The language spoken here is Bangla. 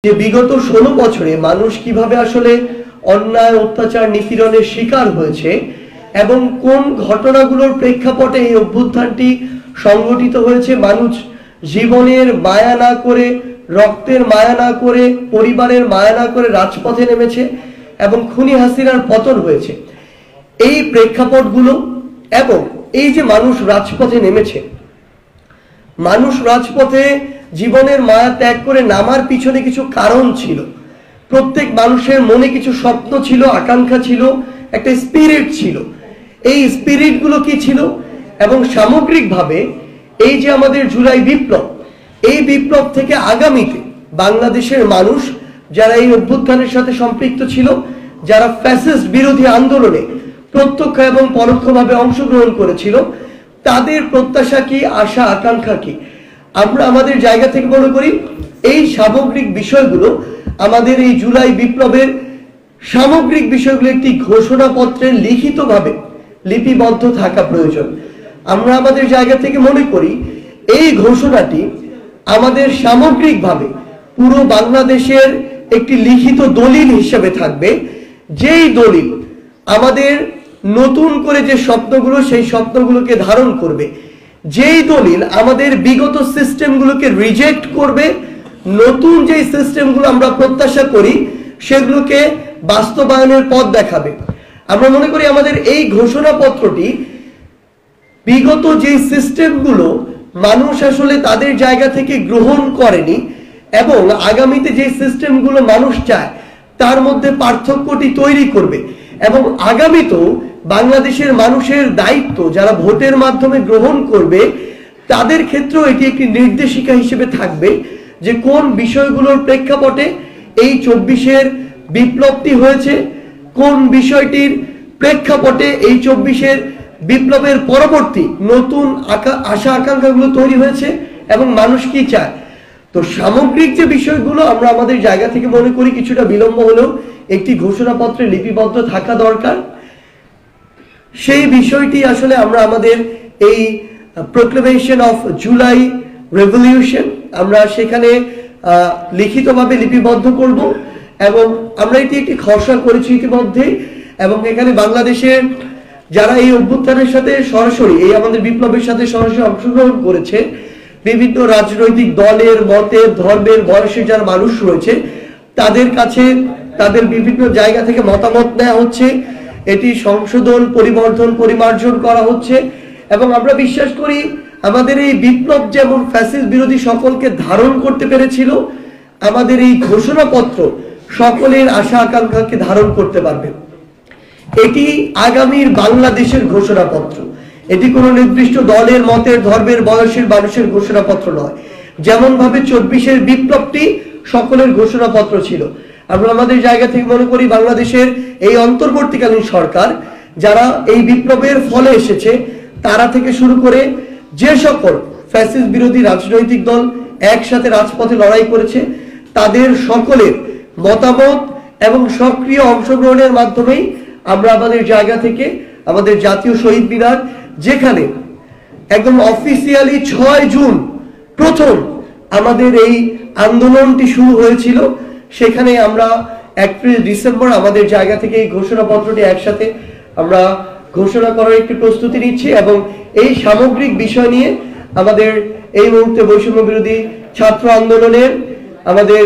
যে বিগত 16 বছরে মানুষ কিভাবে আসলে অন্যায় অত্যাচার নিপীড়নের শিকার হয়েছে এবং কোন ঘটনাগুলোর প্রেক্ষাপটে এই অভ্যুত্থানটি সংগঠিত হয়েছে। মানুষ জীবনের মায়া না করে, রক্তের মায়া না করে, পরিবারের মায়া না করে রাজপথে নেমেছে এবং খুনি হাসিনার পতন হয়েছে। এই প্রেক্ষাপটগুলো এবং এই যে মানুষ রাজপথে নেমেছে, মানুষ রাজপথে জীবনের মায়া ত্যাগ করে নামার পিছনে কিছু কারণ ছিল। প্রত্যেক মানুষের মনে কিছু স্বপ্ন ছিল, আকাঙ্ক্ষা ছিল, একটা স্পিরিট ছিল। এই স্পিরিটগুলো কি ছিল এবং সামগ্রিকভাবে এই যে আমাদের জুলাই বিপ্লব, এই বিপ্লব থেকে আগামীতে বাংলাদেশের মানুষ যারা এই অভ্যুত্থানের সাথে সম্পৃক্ত ছিল, যারা ফ্যাসিস্ট বিরোধী আন্দোলনে প্রত্যক্ষ এবং পরোক্ষভাবে অংশগ্রহণ করেছিল, তাদের প্রত্যাশা কি, আশা আকাঙ্ক্ষা কি। আমরা আমাদের জায়গা থেকে মনে করি এই সামগ্রিক বিষয়গুলো আমাদের এই জুলাই বিপ্লবের সামগ্রিক বিষয়গুলো একটি ঘোষণাপত্রে লিখিতভাবে লিপিবদ্ধ থাকা প্রয়োজন। আমরা আমাদের জায়গা থেকে মনে করি এই ঘোষণাটি আমাদের সামগ্রিকভাবে পুরো বাংলাদেশের একটি লিখিত দলিল হিসেবে থাকবে, যেই দলিল আমাদের নতুন করে যে স্বপ্নগুলো, সেই স্বপ্নগুলোকে ধারণ করবে, যেই দলিল আমাদের বিগত সিস্টেমগুলোকে রিজেক্ট করবে, নতুন যে সিস্টেমগুলো আমরা প্রত্যাশা করি সেগুলোকে বাস্তবায়নের পথ দেখাবে। আমরা মনে করি আমাদের এই ঘোষণাপত্রটি বিগত যে সিস্টেমগুলো মানুষ আসলে তাদের জায়গা থেকে গ্রহণ করেনি এবং আগামীতে যে সিস্টেমগুলো মানুষ চায় তার মধ্যে পার্থক্যটি তৈরি করবে এবং আগামীতেও বাংলাদেশের মানুষের দায়িত্ব যারা ভোটের মাধ্যমে গ্রহণ করবে তাদের ক্ষেত্রেও এটি একটি নির্দেশিকা হিসেবে থাকবে যে কোন বিষয়গুলোর প্রেক্ষাপটে এই 24-এর বিপ্লবটি হয়েছে, কোন বিষয়টির প্রেক্ষাপটে এই 24-এর বিপ্লবের পরবর্তী নতুন আশা আকাঙ্ক্ষাগুলো তৈরি হয়েছে এবং মানুষ কি চায়। তো সামগ্রিক যে বিষয়গুলো আমরা আমাদের জায়গা থেকে মনে করি কিছুটা বিলম্ব হলেও একটি ঘোষণাপত্রে লিপিবদ্ধ থাকা দরকার। সেই বিষয়টি আসলে আমরা আমাদের এই প্রোক্লেমেশন অফ জুলাই রেভলিউশন আমরা সেখানে লিখিতভাবে লিপিবদ্ধ করব এবং আমরা এটি একটি খসড়া করেছি ইতিমধ্যে এবং এখানে বাংলাদেশের যারা এই অভ্যুত্থানের সাথে সরাসরি এই আমাদের বিপ্লবের সাথে সরাসরি অংশগ্রহণ করেছে, বিভিন্ন রাজনৈতিক দলের, মতের, ধর্মের, বয়সের যারা মানুষ রয়েছে তাদের কাছে তাদের বিভিন্ন জায়গা থেকে মতামত নেওয়া হচ্ছে, এটি সংশোধন, পরিবর্ধন, পরিমার্জন করা হচ্ছে এবং আমরা বিশ্বাস করি আমাদের এই বিপ্লব যেমন ফ্যাসিস্ট বিরোধী সকলকে ধারণ করতে পেরেছিল, আমাদের এই ঘোষণাপত্র সকলের আশা আকাঙ্ক্ষাকে ধারণ করতে পারবে। এটি আগামীর বাংলাদেশের ঘোষণাপত্র, এটি কোনো নির্দিষ্ট দলের, মতের, ধর্মের, বয়সের মানুষের ঘোষণাপত্র নয়। যেমন ভাবে 24-এর বিপ্লবটি সকলের ঘোষণাপত্র ছিল, আমরা আমাদের জায়গা থেকে মনে করি বাংলাদেশের এই অন্তর্বর্তীকালীন সরকার যারা এই বিপ্লবের ফলে এসেছে তারা থেকে শুরু করে যে সকল ফ্যাসিস্ট বিরোধী রাজনৈতিক দল একসাথে রাজপথে লড়াই করেছে তাদের সকলের মতামত এবং সক্রিয় অংশগ্রহণের মাধ্যমেই আমরা আমাদের জায়গা থেকে আমাদের জাতীয় শহীদ মিনার, যেখানে একদম অফিসিয়ালি 6 জুন প্রথম আমাদের এই আন্দোলনটি শুরু হয়েছিল, সেখানে আমরা 31 ডিসেম্বর আমাদের জায়গা থেকে এই ঘোষণাপত্রটি একসাথে আমরা ঘোষণা করার একটি প্রস্তুতি নিচ্ছি এবং এই সামগ্রিক বিষয় নিয়ে আমাদের এই মুহূর্তে বৈষম্য বিরোধী ছাত্র আন্দোলনের আমাদের